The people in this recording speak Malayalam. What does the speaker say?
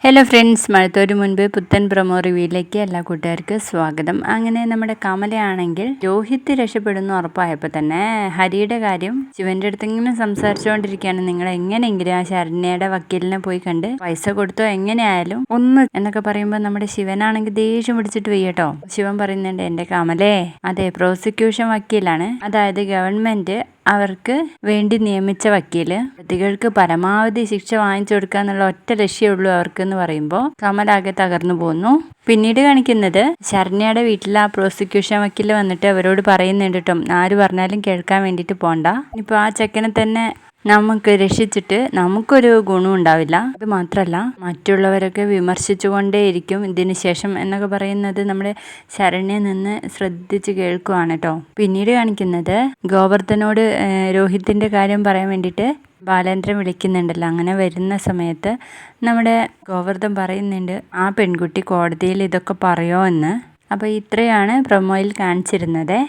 ഹലോ ഫ്രണ്ട്സ്, മഴത്തോരു മുൻപ് പുത്തൻ പ്രൊമോ റിവ്യൂയിലേക്ക് എല്ലാ കൂട്ടുകാർക്കും സ്വാഗതം. അങ്ങനെ നമ്മുടെ കമലയാണെങ്കിൽ രോഹിത് രക്ഷപ്പെടുന്നു ഉറപ്പായപ്പോൾ തന്നെ ഹരിയുടെ കാര്യം ശിവന്റെ അടുത്ത് ഇങ്ങനെ സംസാരിച്ചുകൊണ്ടിരിക്കുകയാണ്. നിങ്ങൾ എങ്ങനെയെങ്കിലും ആ ശരണ്യയുടെ വക്കീലിനെ പോയി കണ്ട് പൈസ കൊടുത്തോ, എങ്ങനെയായാലും ഒന്ന് എന്നൊക്കെ പറയുമ്പോൾ നമ്മുടെ ശിവനാണെങ്കിൽ ദേഷ്യം പിടിച്ചിട്ട് വയ്യട്ടോ. ശിവൻ പറയുന്നുണ്ട്, എൻ്റെ കമലേ, അതെ പ്രോസിക്യൂഷൻ വക്കീലാണ്, അതായത് ഗവൺമെന്റ് അവർക്ക് വേണ്ടി നിയമിച്ച വക്കീല് പ്രതികൾക്ക് പരമാവധി ശിക്ഷ വാങ്ങിച്ചു കൊടുക്കുക എന്നുള്ള ഒറ്റ ലക്ഷ്യമുള്ളൂ അവർക്ക് എന്ന് പറയുമ്പോൾ കമലാകെ തകർന്നു പോകുന്നു. പിന്നീട് കാണിക്കുന്നത് ശരണ്യയുടെ വീട്ടിൽ ആ പ്രോസിക്യൂഷൻ വക്കീല് വന്നിട്ട് അവരോട് പറയുന്നുണ്ട് കേട്ടോ, ആര് പറഞ്ഞാലും കേൾക്കാൻ വേണ്ടിയിട്ട് പോണ്ട, ഇപ്പൊ ആ ചെക്കനെ തന്നെ നമുക്ക് രക്ഷിച്ചിട്ട് നമുക്കൊരു ഗുണം ഉണ്ടാവില്ല, അത് മാത്രമല്ല മറ്റുള്ളവരൊക്കെ വിമർശിച്ചുകൊണ്ടേയിരിക്കും ഇതിന് ശേഷം എന്നൊക്കെ പറയുന്നത് നമ്മുടെ ശരണ്യ നിന്ന് ശ്രദ്ധിച്ച് കേൾക്കുവാണ് കേട്ടോ. പിന്നീട് കാണിക്കുന്നത് ഗോവർദ്ധനോട് രോഹിത്തിന്റെ കാര്യം പറയാൻ വേണ്ടിയിട്ട് ബാലേന്ദ്രൻ വിളിക്കുന്നുണ്ടല്ലോ. അങ്ങനെ വരുന്ന സമയത്ത് നമ്മുടെ ഗോവർദ്ധൻ പറയുന്നുണ്ട്, ആ പെൺകുട്ടി കോടതിയിൽ ഇതൊക്കെ പറയോ എന്ന്. അപ്പോൾ ഇത്രയാണ് പ്രൊമോയിൽ കാണിച്ചിരുന്നത്.